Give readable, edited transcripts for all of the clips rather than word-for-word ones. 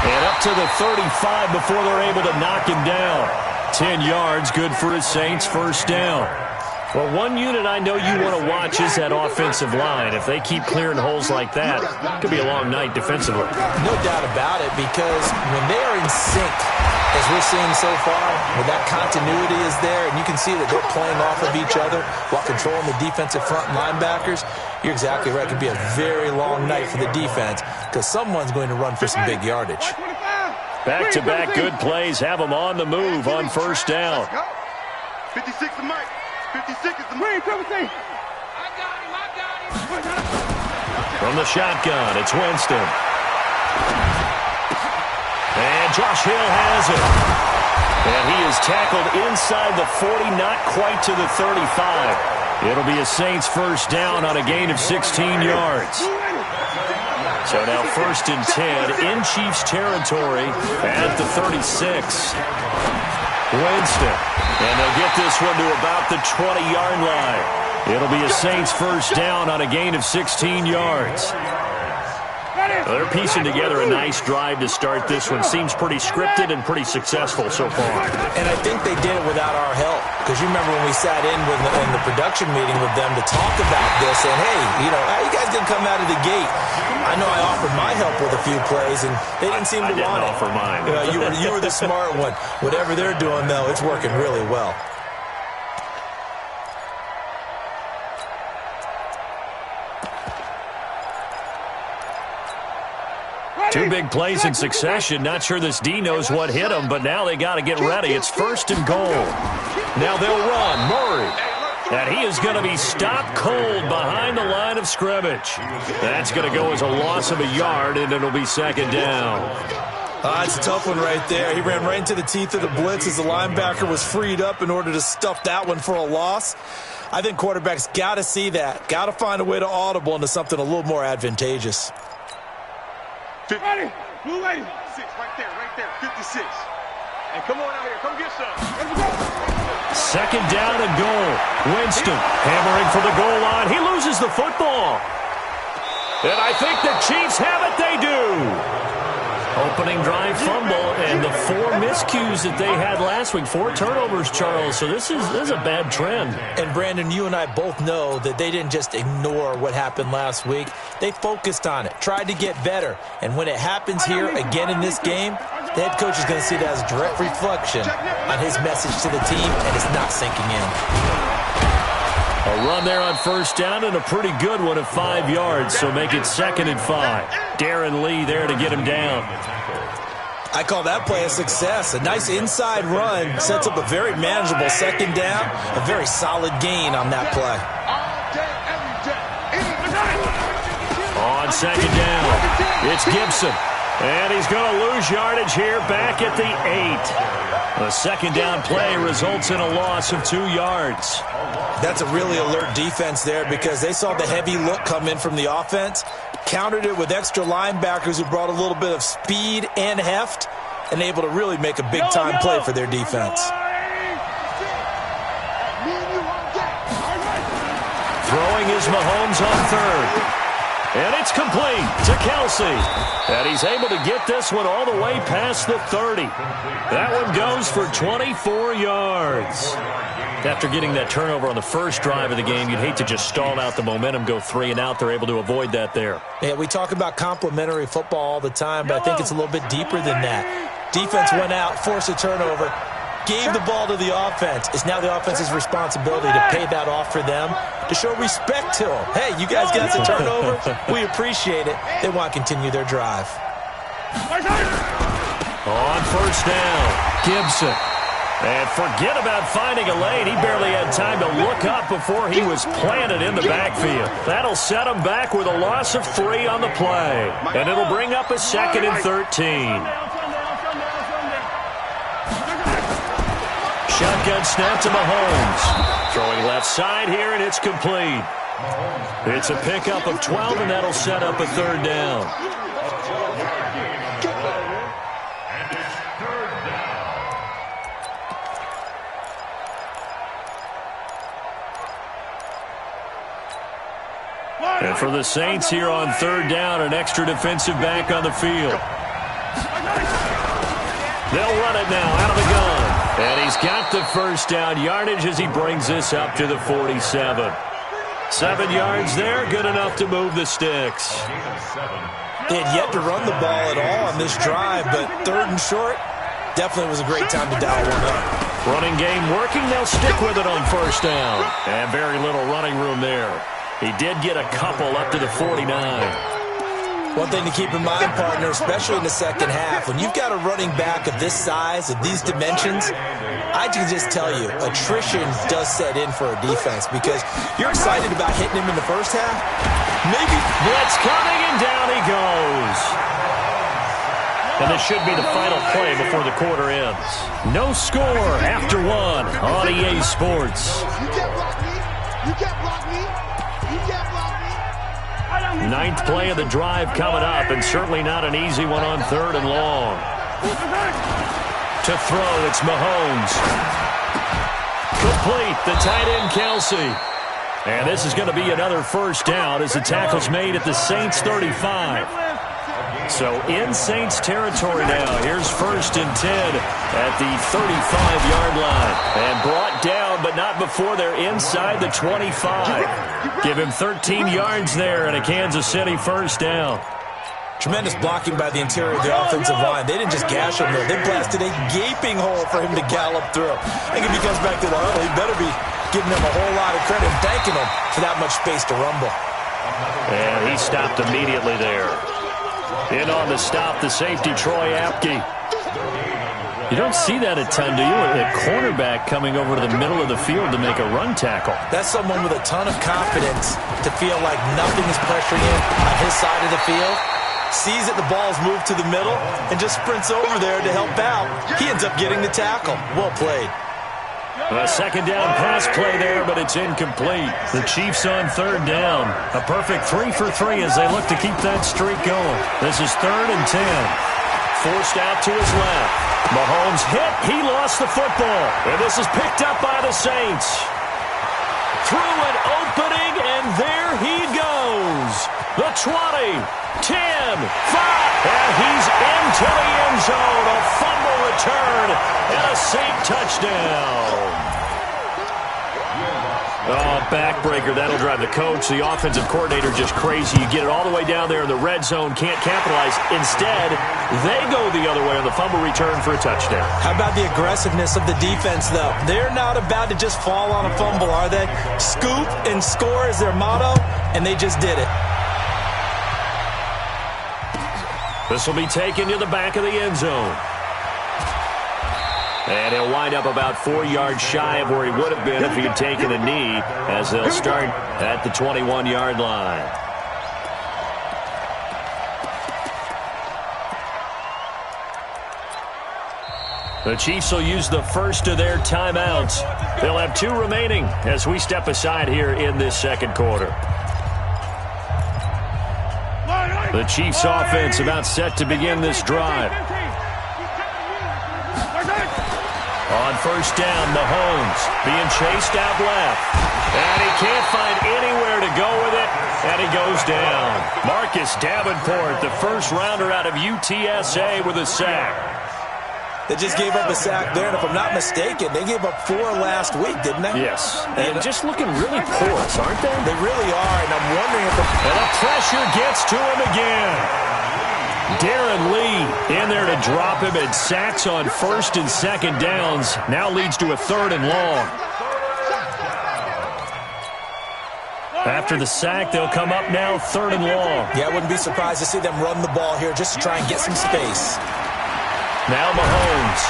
And up to the 35 before they're able to knock him down. 10 yards, good for his Saints, first down. Well, one unit I know you want to watch is that offensive line. If they keep clearing holes like that, it could be a long night defensively. No doubt about it, because when they are in sync, as we're seeing so far, where that continuity is there, and you can see that they're playing off of each other while controlling the defensive front linebackers, you're exactly right. It could be a very long night for the defense because someone's going to run for some big yardage. Back-to-back good plays have them on the move on first down. 56 to Mike. 56 is the Mike. I got him. From the shotgun, it's Winston. And Josh Hill has it. And he is tackled inside the 40, not quite to the 35. It'll be a Saints first down on a gain of 16 yards. So now first and 10 in Chiefs territory at the 36. Winston. And they'll get this one to about the 20-yard line. It'll be a Saints first down on a gain of 16 yards. Well, they're piecing together a nice drive to start this one. Seems pretty scripted and pretty successful so far. And I think they did it without our help. Because you remember when we sat in the production meeting with them to talk about this, and hey, how you guys didn't come out of the gate? I know I offered my help with a few plays, and they didn't seem to want it. I didn't offer mine. You were the smart one. Whatever they're doing, though, it's working really well. Two big plays in succession. Not sure this D knows what hit him, but now they got to get ready. It's first and goal. Now they'll run. Murray. And he is going to be stopped cold behind the line of scrimmage. That's going to go as a loss of a yard, and it'll be second down. It's a tough one right there. He ran right into the teeth of the blitz as the linebacker was freed up in order to stuff that one for a loss. I think quarterbacks got to see that. Got to find a way to audible into something a little more advantageous. 50. Blue lady. 6, right there. 56. And come on out here. Come get some. Second down and goal. Winston hammering for the goal line. He loses the football. And I think the Chiefs have it. They do. Opening drive fumble, and the 4 miscues that they had last week. 4 turnovers, Charles. So this is a bad trend. And, Brandon, you and I both know that they didn't just ignore what happened last week. They focused on it, tried to get better. And when it happens here again in this game, the head coach is going to see that as a direct reflection on his message to the team, and it's not sinking in. A run there on first down and a pretty good one of 5 yards, so make it second and 5. Darren Lee there to get him down. I call that play a success. A nice inside run sets up a very manageable second down, a very solid gain on that play. On second down, it's Gibson. And he's going to lose yardage here back at the 8. A second down play results in a loss of 2 yards. That's a really alert defense there because they saw the heavy look come in from the offense, countered it with extra linebackers who brought a little bit of speed and heft, and able to really make a big-time play for their defense. Throwing is Mahomes on third. And it's complete to Kelsey. And he's able to get this one all the way past the 30. That one goes for 24 yards. After getting that turnover on the first drive of the game, you'd hate to just stall out the momentum, go 3 and out. They're able to avoid that there. Yeah, we talk about complementary football all the time, but I think it's a little bit deeper than that. Defense went out, forced a turnover, gave the ball to the offense. It's now the offense's responsibility to pay that off for them, to show respect to them. Hey, you guys got the turnover. We appreciate it. They want to continue their drive. On first down, Gibson. And forget about finding a lane. He barely had time to look up before he was planted in the backfield. That'll set him back with a loss of 3 on the play. And it'll bring up a second and 13. Shotgun snap to Mahomes. Throwing left side here, and it's complete. It's a pickup of 12, and that'll set up a third down. And for the Saints here on third down, an extra defensive back on the field. They'll run it now out of the gun. And he's got the first down yardage as he brings this up to the 47. 7 yards there, good enough to move the sticks. They had yet to run the ball at all on this drive, but 3rd and short definitely was a great time to dial one up. Running game working, they'll stick with it on 1st down. And very little running room there. He did get a couple up to the 49. One thing to keep in mind, partner, especially in the second half, when you've got a running back of this size, of these dimensions, I can just tell you, attrition does set in for a defense because you're excited about hitting him in the first half. Maybe. Blitz coming, and down he goes. And this should be the final play before the quarter ends. No score after 1 on EA Sports. You can't block me. You can't block me. You can't block me. 9th play of the drive coming up, and certainly not an easy one on 3rd and long. To throw, it's Mahomes. Complete, the tight end Kelsey. And this is going to be another first down as the tackle's made at the Saints 35. So in Saints territory now. Here's 1st and 10 at the 35-yard line. And brought down, but not before they're inside the 25. Give him 13 yards there and a Kansas City first down. Tremendous blocking by the interior of the offensive line. They didn't just gash him there. They blasted a gaping hole for him to gallop through. I think if he comes back to the huddle, he better be giving him a whole lot of credit and thanking him for that much space to rumble. And he stopped immediately there. In on the stop, the safety, Troy Apke. You don't see that a ton, do you? A cornerback coming over to the middle of the field to make a run tackle. That's someone with a ton of confidence to feel like nothing is pressuring him on his side of the field. Sees that the ball's moved to the middle and just sprints over there to help out. He ends up getting the tackle. Well played. A second down pass play there, but it's incomplete. The Chiefs on 3rd down. A perfect 3 for 3 as they look to keep that streak going. This is 3rd and 10. Forced out to his left. Mahomes hit. He lost the football. And this is picked up by the Saints. Through an opening, and there he goes. The 20, 10, 5. And he's into the end zone. A fumble return and a Saint touchdown. Oh, backbreaker. That'll drive the coach, the offensive coordinator, just crazy. You get it all the way down there in the red zone, can't capitalize. Instead, they go the other way on the fumble return for a touchdown. How about the aggressiveness of the defense, though? They're not about to just fall on a fumble, are they? Scoop and score is their motto, and they just did it. This will be taken to the back of the end zone. And he'll wind up about 4 yards shy of where he would have been if he had taken a knee, as they'll start at the 21-yard line. The Chiefs will use the first of their timeouts. They'll have 2 remaining as we step aside here in this second quarter. The Chiefs offense about set to begin this drive. On first down, Mahomes being chased out left. And he can't find anywhere to go with it, and he goes down. Marcus Davenport, the first rounder out of UTSA, with a sack. They just gave up a sack there, and if I'm not mistaken, they gave up 4 last week, didn't they? Yes, and just looking really porous, aren't they? They really are, and I'm wondering if And the pressure gets to him again. Darren Lee in there to drop him, and sacks on first and second downs. Now leads to a 3rd and long. After the sack, they'll come up now 3rd and long. Yeah, I wouldn't be surprised to see them run the ball here just to try and get some space. Now Mahomes.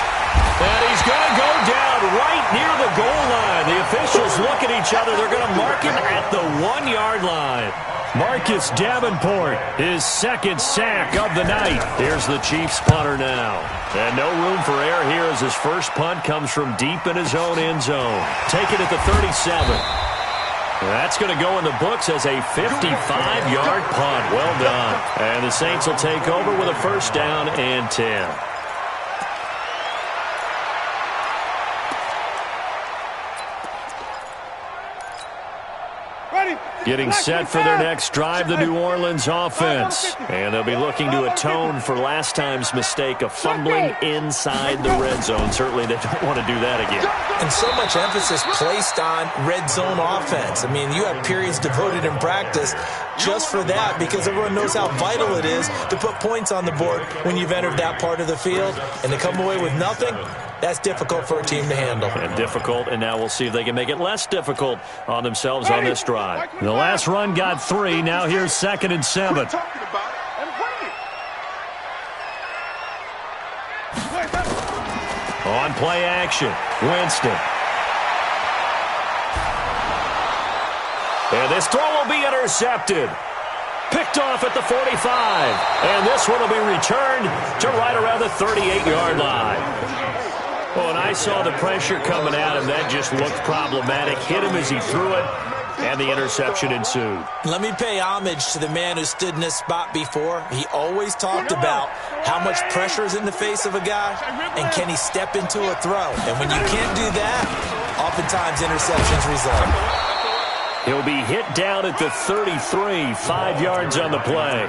And he's going to go down right near the goal line. The officials look at each other. They're going to mark him at the 1-yard line. Marcus Davenport, his second sack of the night. Here's the Chiefs punter now. And no room for error here as his first punt comes from deep in his own end zone. Taken at the 37. That's going to go in the books as a 55-yard punt. Well done. And the Saints will take over with a first down and 10. Ready? Getting set for their next drive, the New Orleans offense. And they'll be looking to atone for last time's mistake of fumbling inside the red zone. Certainly they don't want to do that again. And so much emphasis placed on red zone offense. I mean, you have periods devoted in practice just for that because everyone knows how vital it is to put points on the board when you've entered that part of the field. And to come away with nothing, that's difficult for a team to handle. And difficult, and now we'll see if they can make it less difficult on themselves on this drive. The last run got 3. Now here's 2nd and 7. On play action, Winston. And this throw will be intercepted. Picked off at the 45. And this one will be returned to right around the 38-yard line. Well, and I saw the pressure coming at him. That just looked problematic. Hit him as he threw it, and the interception ensued. Let me pay homage to the man who stood in this spot before. He always talked about how much pressure is in the face of a guy, and can he step into a throw. And when you can't do that, oftentimes interceptions result. He'll be hit down at the 33, 5 yards on the play.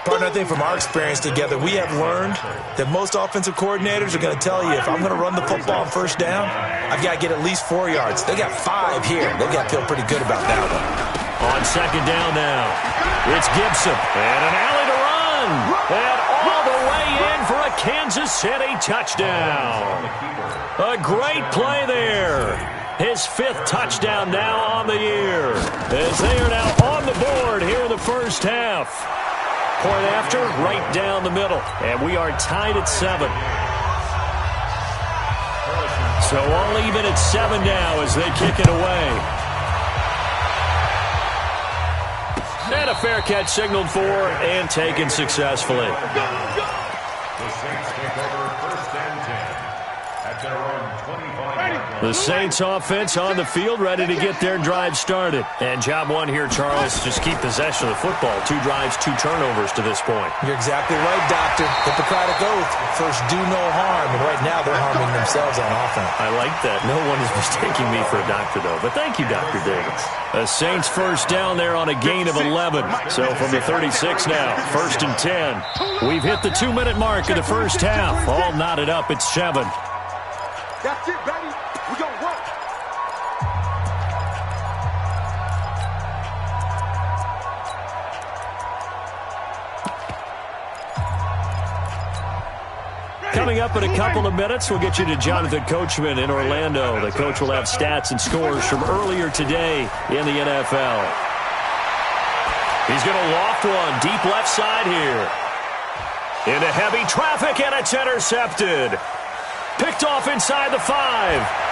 Partner, I think from our experience together, we have learned that most offensive coordinators are going to tell you, if I'm going to run the football on first down, I've got to get at least 4 yards. They got 5 here. They've got to feel pretty good about that one. On 2nd down now, it's Gibson. And an alley to run. And all the way in for a Kansas City touchdown. A great play there. His 5th touchdown now on the year, as they are now on the board here in the first half. Point after, right down the middle. And we are tied at 7. So all even at 7 now as they kick it away. And a fair catch signaled for and taken successfully. The Saints offense on the field, ready to get their drive started. And job one here, Charles, just keep possession of the football. 2 drives, 2 turnovers to this point. You're exactly right, Doctor. Hippocratic oath. First, do no harm. And right now, they're harming themselves on offense. I like that. No one is mistaking me for a doctor, though. But thank you, Dr. Davis. A Saints first down there on a gain of 11. So from the 36 now, 1st and 10. We've hit the 2-minute mark of the first half. All knotted up at 7. That's it, baby. We gonna work. Coming up in a couple of minutes, we'll get you to Jonathan Coachman in Orlando. The coach will have stats and scores from earlier today in the NFL. He's going to loft one deep left side here. Into heavy traffic, and it's intercepted. Picked off inside the 5.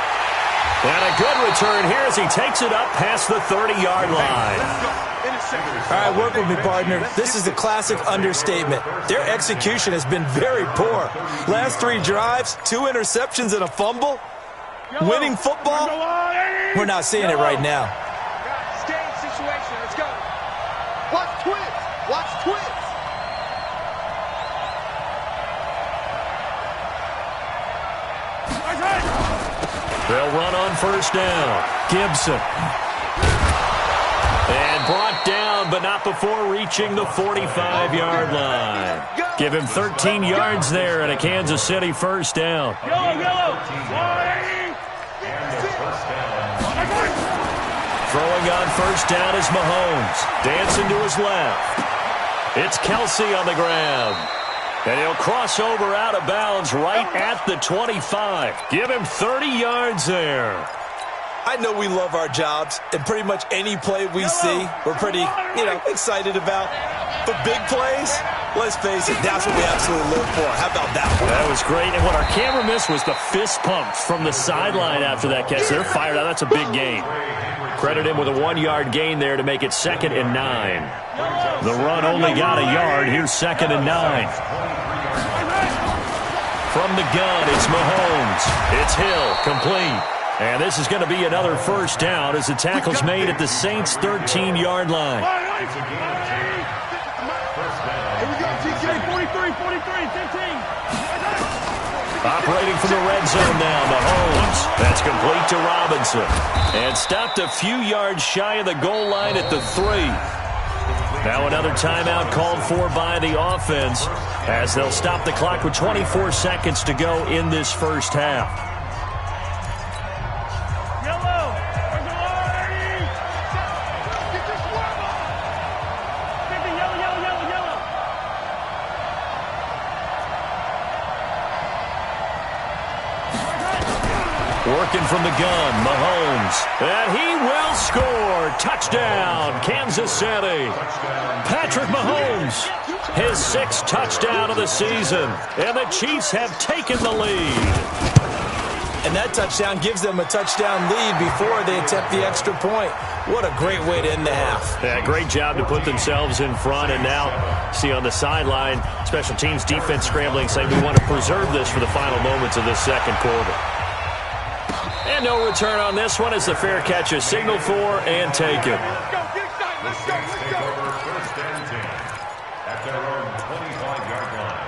And a good return here as he takes it up past the 30-yard line. All right, work with me, partner. This is a classic understatement. Their execution has been very poor. Last 3 drives, 2 interceptions and a fumble. Winning football? We're not seeing it right now. Game situation. Let's go. Watch twins. Watch twins. They'll run on first down. Gibson. And brought down, but not before reaching the 45-yard line. Give him 13 yards there and a Kansas City first down. Throwing on first down is Mahomes. Dancing to his left. It's Kelsey on the ground. And he'll cross over out of bounds right at the 25. Give him 30 yards there. I know we love our jobs, and pretty much any play we see, we're pretty, excited about. But big plays, let's face it, that's what we absolutely live for. How about that one? That was great. And what our camera missed was the fist pumps from the sideline after that catch. They're fired out. That's a big gain. Credit him with a 1-yard gain there to make it 2nd and 9. The run only got a yard. Here's 2nd and 9. From the gun, it's Mahomes. It's Hill, complete. And this is going to be another first down as the tackle's made at the Saints' 13-yard line. Here we go, TJ. 43, 15. Operating from the red zone now, Mahomes. That's complete to Robinson. And stopped a few yards shy of the goal line at the 3. Now another timeout called for by the offense as they'll stop the clock with 24 seconds to go in this first half. Working from the gun, Mahomes. And he will score. Touchdown, Kansas City. Patrick Mahomes, his 6th touchdown of the season. And the Chiefs have taken the lead. And that touchdown gives them a touchdown lead before they attempt the extra point. What a great way to end the half. Yeah, great job to put themselves in front. And now, see on the sideline, special teams defense scrambling, saying we want to preserve this for the final moments of this second quarter. And no return on this one as the fair catch is signaled for and taken. Let's go, get excited, let's go, let's go. First and 10 at their own 25-yard line.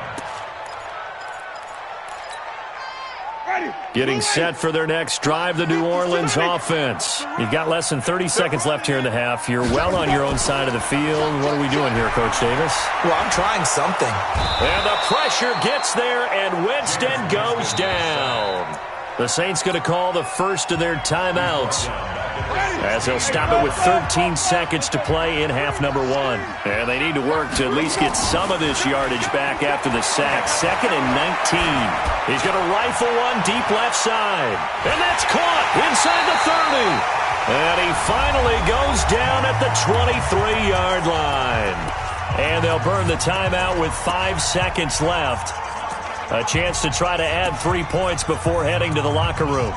Ready. Getting set for their next drive, the New Orleans offense. You've got less than 30 seconds left here in the half. You're well on your own side of the field. What are we doing here, Coach Davis? Well, I'm trying something. And the pressure gets there, and Winston goes down. The Saints going to call the first of their timeouts as they'll stop it with 13 seconds to play in half number 1. And they need to work to at least get some of this yardage back after the sack. 2nd and 19. He's going to rifle one deep left side. And that's caught inside the 30. And he finally goes down at the 23-yard line. And they'll burn the timeout with 5 seconds left. A chance to try to add 3 points before heading to the locker room.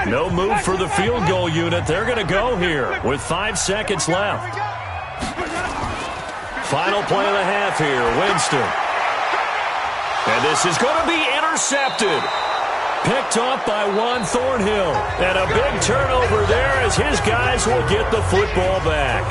No move for the field goal unit. They're going to go here with 5 seconds left. Final play of the half here, Winston. And this is going to be intercepted. Picked off by Juan Thornhill. And a big turnover there as his guys will get the football back.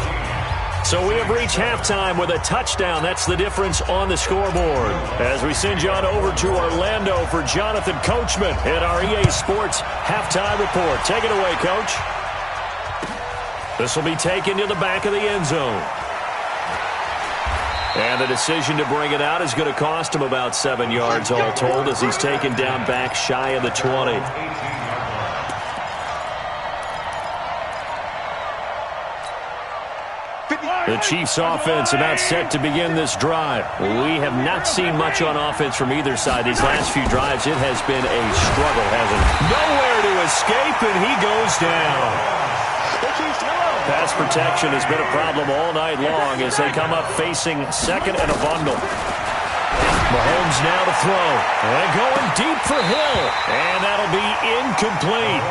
So we have reached halftime with a touchdown. That's the difference on the scoreboard. As we send you on over to Orlando for Jonathan Coachman at our EA Sports Halftime Report. Take it away, Coach. This will be taken to the back of the end zone. And the decision to bring it out is going to cost him about 7 yards all told as he's taken down back shy of the 20. The Chiefs offense about set to begin this drive. We have not seen much on offense from either side. These last few drives, it has been a struggle, hasn't it? Nowhere to escape, and he goes down. Pass protection has been a problem all night long as they come up facing second and a bundle. Mahomes now to throw. And going deep for Hill. And that'll be incomplete.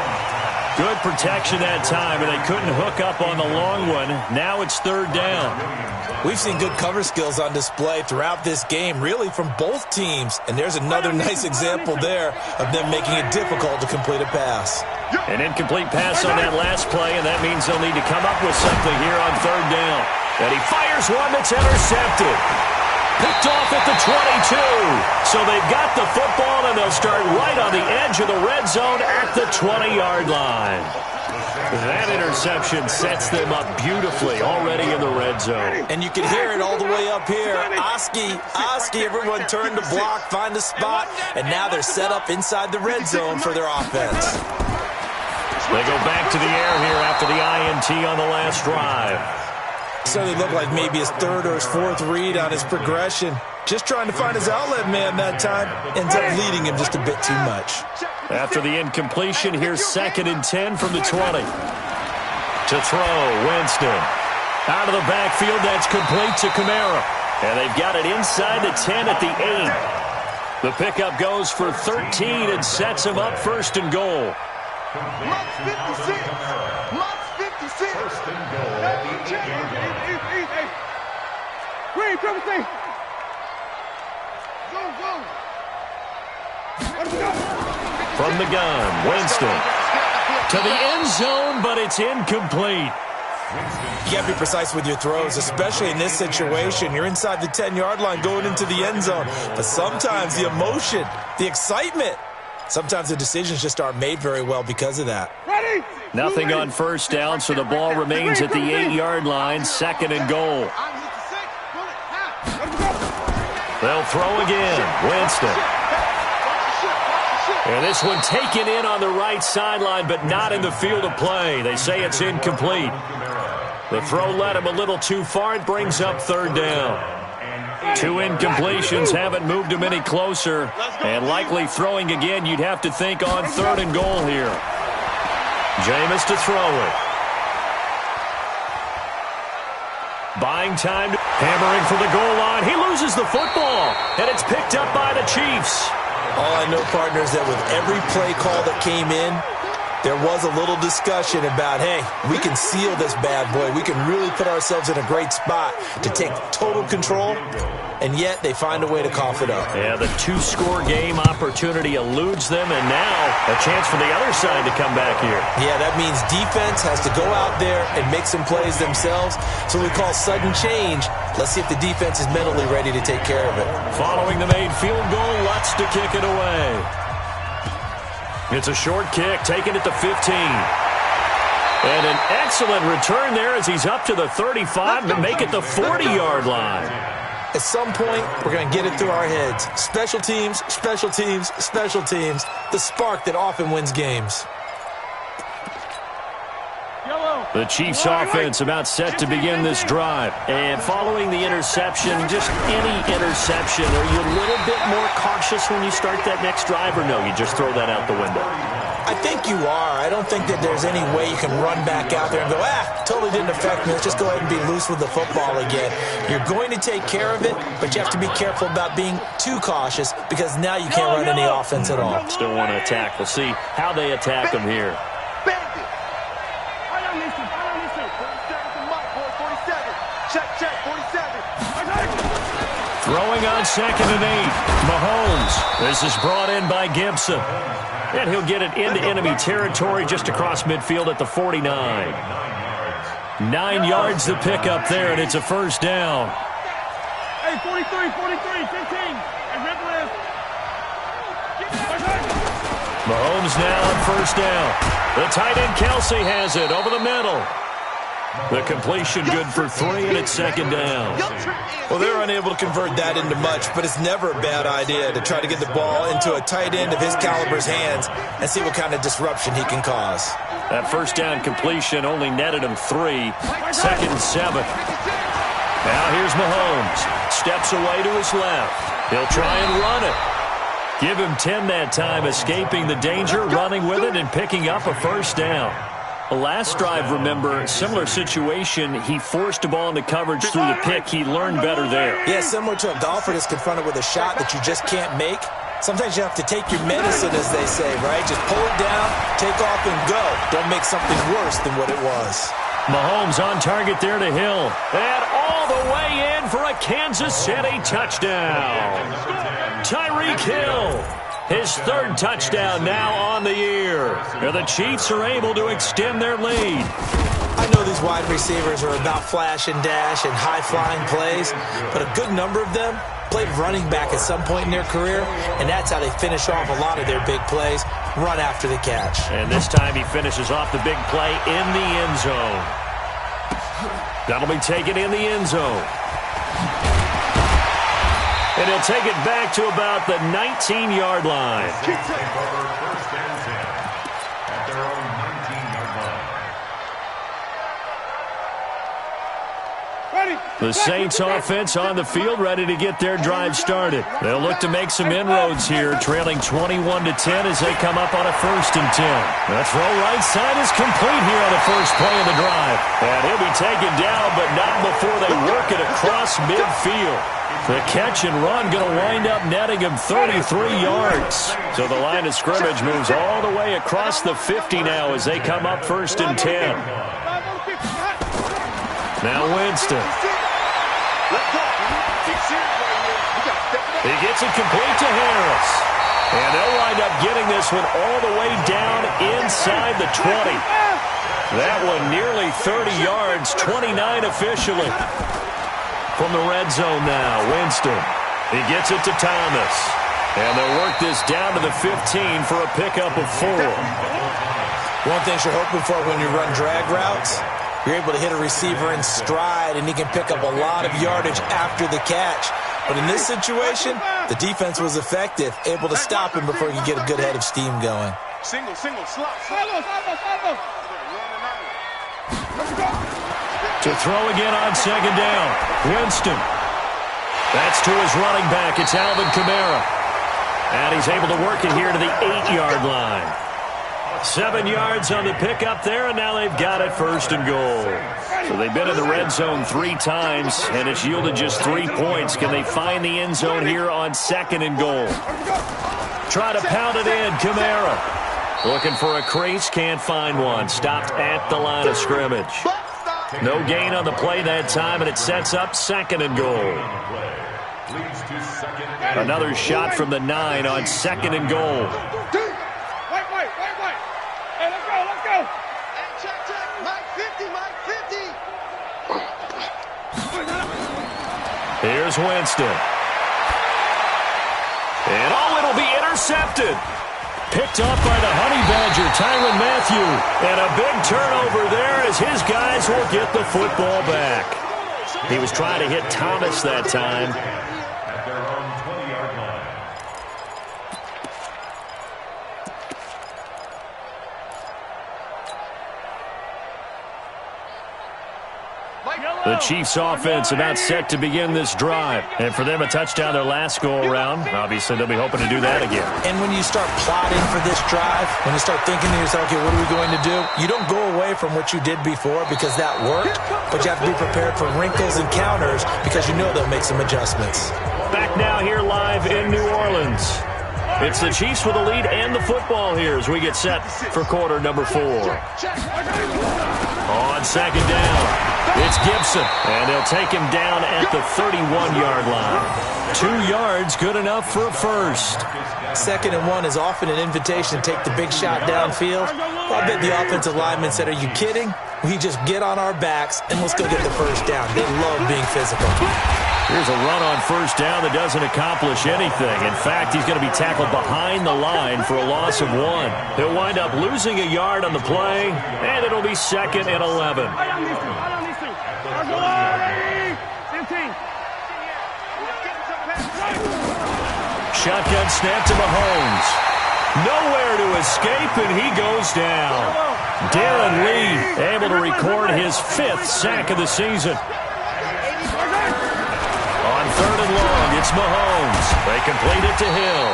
Good protection that time, and they couldn't hook up on the long one. Now it's 3rd down. We've seen good cover skills on display throughout this game, really from both teams. And there's another nice example there of them making it difficult to complete a pass. An incomplete pass on that last play, and that means they'll need to come up with something here on 3rd down. And he fires one that's intercepted. Picked off at the 22. So they've got the football, and they'll start right on the edge of the red zone at the 20-yard line. That interception sets them up beautifully already in the red zone. And you can hear it all the way up here. Oski, everyone turned to block, find a spot, and now they're set up inside the red zone for their offense. They go back to the air here after the INT on the last drive. Certainly looked like maybe his 3rd or his 4th read on his progression. Just trying to find his outlet man that time. Ends up leading him just a bit too much. After the incompletion, here's 2nd and 10 from the 20. To throw, Winston. Out of the backfield, that's complete to Kamara. And they've got it inside the 10 at the 8. The pickup goes for 13 and sets him up 1st and goal. Month 56. Month 56. First and goal. Green, triple C. Go. From the gun, Winston. To the end zone, but it's incomplete. You got to be precise with your throws, especially in this situation. You're inside the 10-yard line going into the end zone. But sometimes the emotion, the excitement, sometimes the decisions just aren't made very well because of that. Ready? Nothing on first down, so the ball remains at the 8-yard line, 2nd and goal. They'll throw again. Winston. And this one taken in on the right sideline, but not in the field of play. They say it's incomplete. The throw led him a little too far. It brings up 3rd down. 2 incompletions haven't moved him any closer. And likely throwing again, you'd have to think on 3rd and goal here. Jameis to throw it. Buying time, hammering for the goal line. He loses the football, and it's picked up by the Chiefs. All I know, partner, is that with every play call that came in, there was a little discussion about, hey, we can seal this bad boy. We can really put ourselves in a great spot to take total control, and yet they find a way to cough it up. Yeah, the 2-score game opportunity eludes them, and now a chance for the other side to come back here. Yeah, that means defense has to go out there and make some plays themselves. So we call sudden change. Let's see if the defense is mentally ready to take care of it. Following the made field goal, Lutz to kick it away. It's a short kick, taken at the 15. And an excellent return there as he's up to the 35 to make it the 40-yard line. At some point, we're going to get it through our heads. Special teams, special teams, special teams. The spark that often wins games. The Chiefs offense about set to begin this drive. And following the interception, just any interception, are you a little bit more cautious when you start that next drive, or no, you just throw that out the window? I think you are. I don't think that there's any way you can run back out there and go, totally didn't affect me. Let's just go ahead and be loose with the football again. You're going to take care of it, but you have to be careful about being too cautious because now you can't run any offense at all. Still want to attack. We'll see how they attack them here. Throwing on 2nd and 8. Mahomes. This is brought in by Gibson. And he'll get it into enemy territory just across midfield at the 49. 9 yards the pickup there, and it's a 1st down. Hey, 43, 15. Mahomes now on 1st down. The tight end Kelsey has it over the middle. The completion good for 3, and it's 2nd down. Well, they're unable to convert that into much, but it's never a bad idea to try to get the ball into a tight end of his caliber's hands and see what kind of disruption he can cause. That 1st down completion only netted him 3. 2nd and 7. Now here's Mahomes. Steps away to his left. He'll try and run it. Give him 10 that time, escaping the danger, running with it, and picking up a 1st down. Last drive, remember, similar situation. He forced the ball into coverage through the pick. He learned better there. Yeah, similar to a golfer that's confronted with a shot that you just can't make. Sometimes you have to take your medicine, as they say, right? Just pull it down, take off, and go. Don't make something worse than what it was. Mahomes on target there to Hill. And all the way in for a Kansas City touchdown. Tyreek Hill. His 3rd touchdown now on the year. And the Chiefs are able to extend their lead. I know these wide receivers are about flash and dash and high-flying plays, but a good number of them played running back at some point in their career, and that's how they finish off a lot of their big plays, run after the catch. And this time he finishes off the big play in the end zone. That'll be taken in the end zone. And he'll take it back to about the 19-yard line. The Saints offense on the field, ready to get their drive started. They'll look to make some inroads here, trailing 21-10 as they come up on a 1st and 10. The throw right side is complete here on the first play of the drive. And he'll be taken down, but not before they work it across midfield. The catch and run going to wind up netting him 33 yards. So the line of scrimmage moves all the way across the 50 now as they come up 1st and 10. Now Winston. He gets it complete to Harris. And they'll wind up getting this one all the way down inside the 20. That one nearly 30 yards, 29 officially. From the red zone now, Winston. He gets it to Thomas. And they'll work this down to the 15 for a pickup of 4. One thing you're hoping for when you run drag routes, you're able to hit a receiver in stride, and he can pick up a lot of yardage after the catch. But in this situation, the defense was effective, able to stop him before he could get a good head of steam going. Single, slot. To throw again on second down. Winston. That's to his running back. It's Alvin Kamara. And he's able to work it here to the 8-yard line. 7 yards on the pickup there, and now they've got it first and goal. So they've been in the red zone 3 times, and it's yielded just 3 points. Can they find the end zone here on second and goal? Try to pound it in, Kamara. Looking for a crease, can't find one. Stopped at the line of scrimmage. No gain on the play that time, and it sets up second and goal. Another shot from the 9 on second and goal. Hey, let's go. Check. Mike 50. Here's Winston. And it'll be intercepted. Picked off by the Honey Badger, Tyrann Mathieu. And a big turnover there as his guys will get the football back. He was trying to hit Thomas that time. At their own 20-yard line. The Chiefs offense about set to begin this drive. And for them, a touchdown their last go-around. Obviously, they'll be hoping to do that again. And when you start plotting for this drive, when you start thinking to yourself, okay, what are we going to do? You don't go away from what you did before because that worked, but you have to be prepared for wrinkles and counters because you know they'll make some adjustments. Back now here live in New Orleans. It's the Chiefs with the lead and the football here as we get set for quarter number 4. On second down, it's Gibson, and they'll take him down at the 31-yard line. 2 yards, good enough for a first. Second and 1 is often an invitation to take the big shot downfield. Well, I bet the offensive lineman said, are you kidding? We just get on our backs, and let's go get the first down. They love being physical. Here's a run on first down that doesn't accomplish anything. In fact, he's going to be tackled behind the line for a loss of 1. He'll wind up losing a yard on the play, and it'll be second and 11. Shotgun snap to Mahomes. Nowhere to escape, and he goes down. Darren Lee able to record his 5th sack of the season. On third and long, it's Mahomes. They complete it to Hill.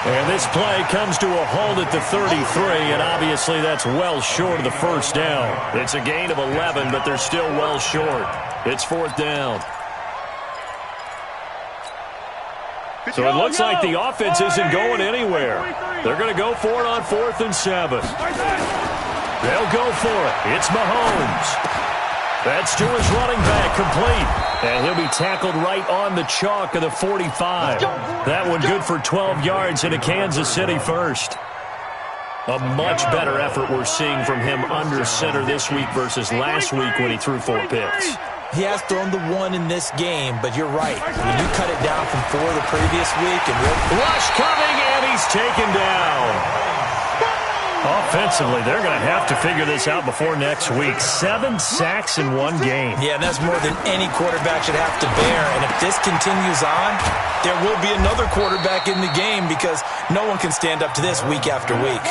And this play comes to a halt at the 33, and obviously that's well short of the first down. It's a gain of 11, but they're still well short. It's 4th down. So it looks like the offense isn't going anywhere. They're going to go for it on 4th and 7. They'll go for it. It's Mahomes. That's to his running back, complete. And he'll be tackled right on the chalk of the 45. That one good for 12 yards in a Kansas City first. A much better effort we're seeing from him under center this week versus last week when he threw 4 picks. He has thrown the 1 in this game, but you're right. When you cut it down from 4 the previous week, and rush coming, and he's taken down. Offensively, they're going to have to figure this out before next week. 7 sacks in 1 game. Yeah, and that's more than any quarterback should have to bear. And if this continues on, there will be another quarterback in the game because no one can stand up to this week after week.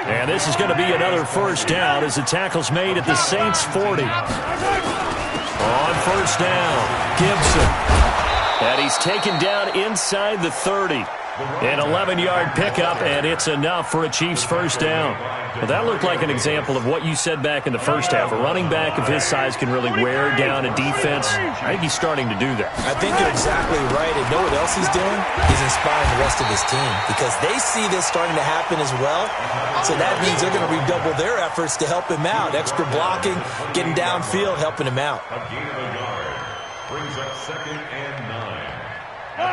And this is going to be another first down as the tackle's made at the Saints' 40. On first down, Gibson. And he's taken down inside the 30. An 11-yard pickup, and it's enough for a Chiefs first down. Well, that looked like an example of what you said back in the first half. A running back of his size can really wear down a defense. I think he's starting to do that. I think you're exactly right. And know what else he's doing? He's inspiring the rest of his team because they see this starting to happen as well. So that means they're going to redouble their efforts to help him out. Extra blocking, getting downfield, helping him out. A gain of a yard brings up 2nd and 9.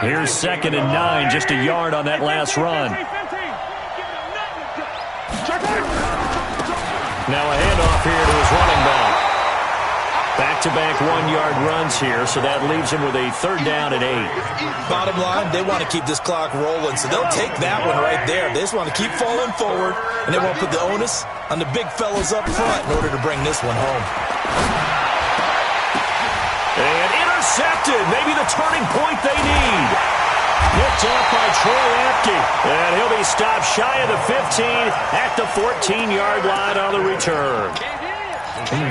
Here's 2nd and 9, just a yard on that last run. Now a handoff here to his running back. Back-to-back 1-yard runs here, so that leaves him with a 3rd down and 8. Bottom line, they want to keep this clock rolling, so they'll take that one right there. They just want to keep falling forward, and they want to put the onus on the big fellas up front in order to bring this one home. And intercepted, maybe the turning point they need. Picked off by Troy Apke, and he'll be stopped shy of the 15 at the 14-yard line on the return.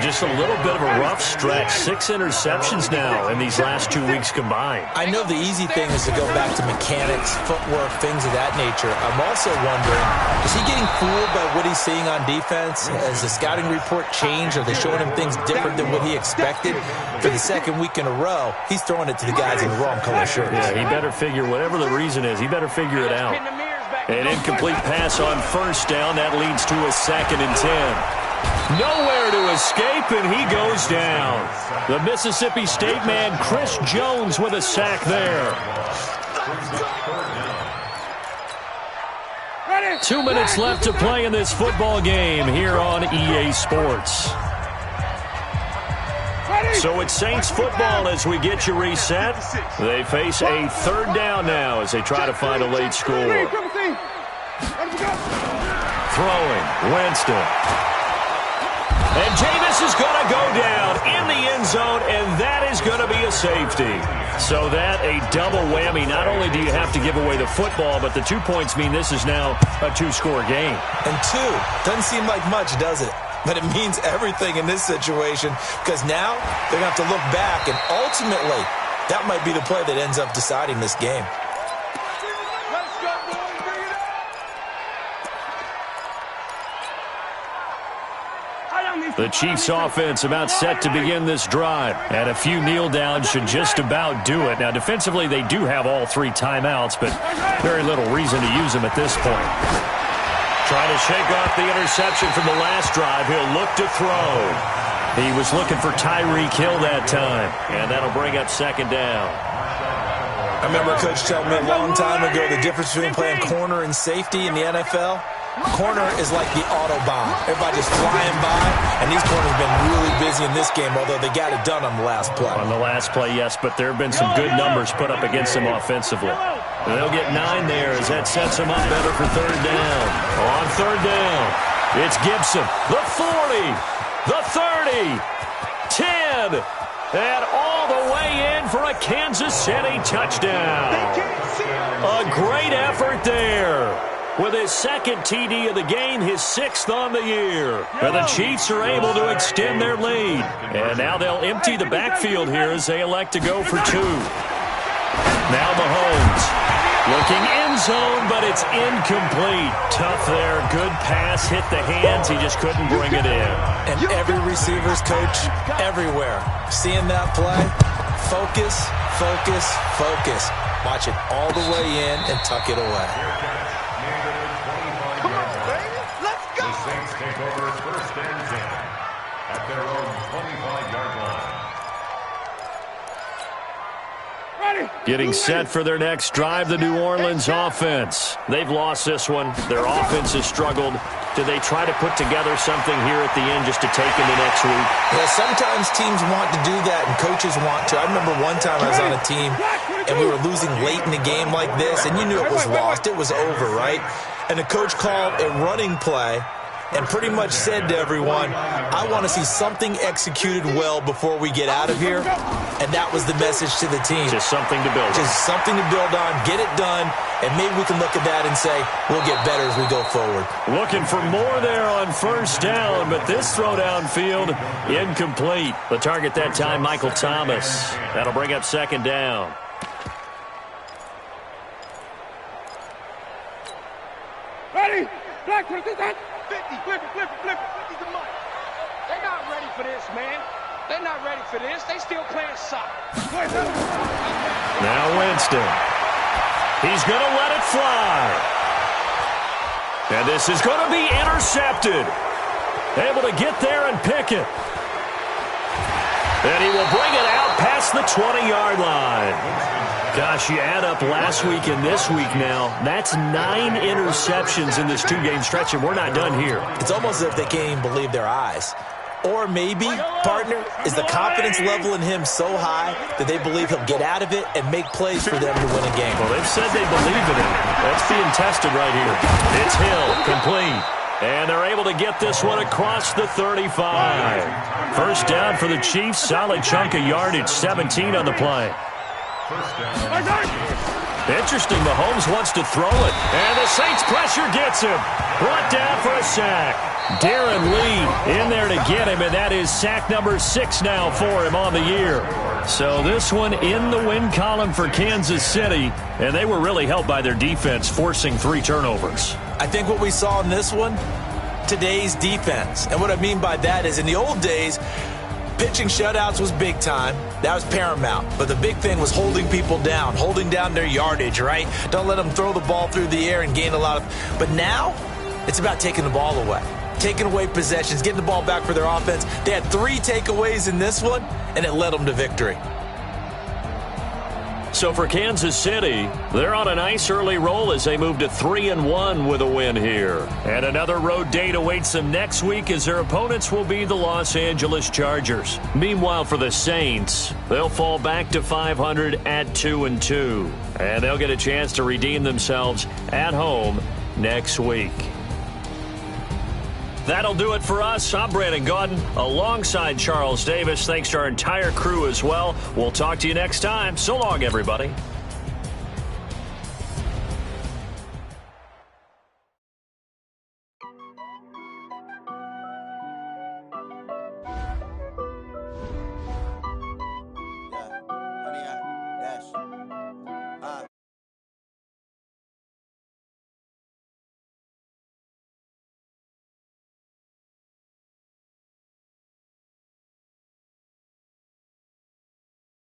Just a little bit of a rough stretch. 6 interceptions now in these last 2 weeks combined. I know the easy thing is to go back to mechanics, footwork, things of that nature. I'm also wondering, is he getting fooled by what he's seeing on defense? Has the scouting report changed? Are they showing him things different than what he expected? For the 2nd week in a row, he's throwing it to the guys in the wrong color shirts. Yeah, he better figure, whatever the reason is, he better figure it out. An incomplete pass on 1st down. That leads to a 2nd and 10. Nowhere to escape, and he goes down. The Mississippi State man, Chris Jones, with a sack there. 2 minutes left to play in this football game here on EA Sports. So it's Saints football as we get you reset. They face a 3rd down now as they try to find a late score. Throwing, Winston. And Jameis is going to go down in the end zone, and that is going to be a safety. So that a double whammy. Not only do you have to give away the football, but the 2 points mean this is now a 2-score game. And 2 doesn't seem like much, does it? But it means everything in this situation because now they're going to have to look back, and ultimately that might be the play that ends up deciding this game. The Chiefs offense about set to begin this drive. And a few kneel downs should just about do it. Now, defensively, they do have all 3 timeouts, but very little reason to use them at this point. Trying to shake off the interception from the last drive. He'll look to throw. He was looking for Tyreek Hill that time. And that'll bring up 2nd down. I remember a coach telling me a long time ago the difference between playing corner and safety in the NFL. Corner is like the Autobahn. Everybody just flying by, and these corners have been really busy in this game, although they got it done on the last play. On the last play, yes, but there have been some good numbers put up against them offensively. They'll get 9 there as that sets them up better for 3rd down. On 3rd down, it's Gibson. The 40, the 30, 10, and all the way in for a Kansas City touchdown. A great effort there. With his 2nd TD of the game, his 6th on the year. And the Chiefs are able to extend their lead. And now they'll empty the backfield here as they elect to go for 2. Now Mahomes looking end zone, but it's incomplete. Tough there. Good pass, hit the hands. He just couldn't bring it in. And every receiver's coach everywhere. Seeing that play, focus, focus, focus. Watch it all the way in and tuck it away. Saints take over 1st and 10 at their own 25-yard line. Getting set for their next drive, the New Orleans offense. They've lost this one. Their offense has struggled. Do they try to put together something here at the end just to take into next week? Yeah, sometimes teams want to do that and coaches want to. I remember one time I was on a team and we were losing late in the game like this, and you knew it was lost. It was over, right? And the coach called a running play and pretty much said to everyone, I want to see something executed well before we get out of here. And that was the message to the team. Just something to build on. Just something to build on, get it done, and maybe we can look at that and say, we'll get better as we go forward. Looking for more there on 1st down, but this throw downfield, incomplete. The target that time, Michael Thomas. That'll bring up 2nd down. Ready? Black, put it 50, flip it, 50's the money. They're not ready for this, man. They're not ready for this. They still playing soccer. Now Winston. He's going to let it fly. And this is going to be intercepted. Able to get there and pick it. And he will bring it out past the 20-yard line. Gosh, you add up last week and this week now, that's 9 interceptions in this 2-game stretch, and we're not done here. It's almost as if they can't even believe their eyes. Or maybe, partner, is the confidence level in him so high that they believe he'll get out of it and make plays for them to win a game. Well, they've said they believe in him. That's being tested right here. It's Hill, complete. And they're able to get this one across the 35. First down for the Chiefs. Solid chunk of yardage, 17 on the play. Interesting, Mahomes wants to throw it. And the Saints pressure gets him. Brought down for a sack. Darren Lee in there to get him, and that is sack number 6 now for him on the year. So this one in the win column for Kansas City, and they were really helped by their defense, forcing 3 turnovers. I think what we saw in this one, today's defense. And what I mean by that is in the old days, pitching shutouts was big time. That was paramount. But the big thing was holding people down, holding down their yardage, right? Don't let them throw the ball through the air and gain a lot of... But now, it's about taking the ball away. Taking away possessions, getting the ball back for their offense. They had 3 takeaways in this one, and it led them to victory. So for Kansas City, they're on a nice early roll as they move to 3-1 with a win here. And another road date awaits them next week as their opponents will be the Los Angeles Chargers. Meanwhile, for the Saints, they'll fall back to 500 at 2-2. And they'll get a chance to redeem themselves at home next week. That'll do it for us. I'm Brandon Gaudin alongside Charles Davis. Thanks to our entire crew as well. We'll talk to you next time. So long, everybody.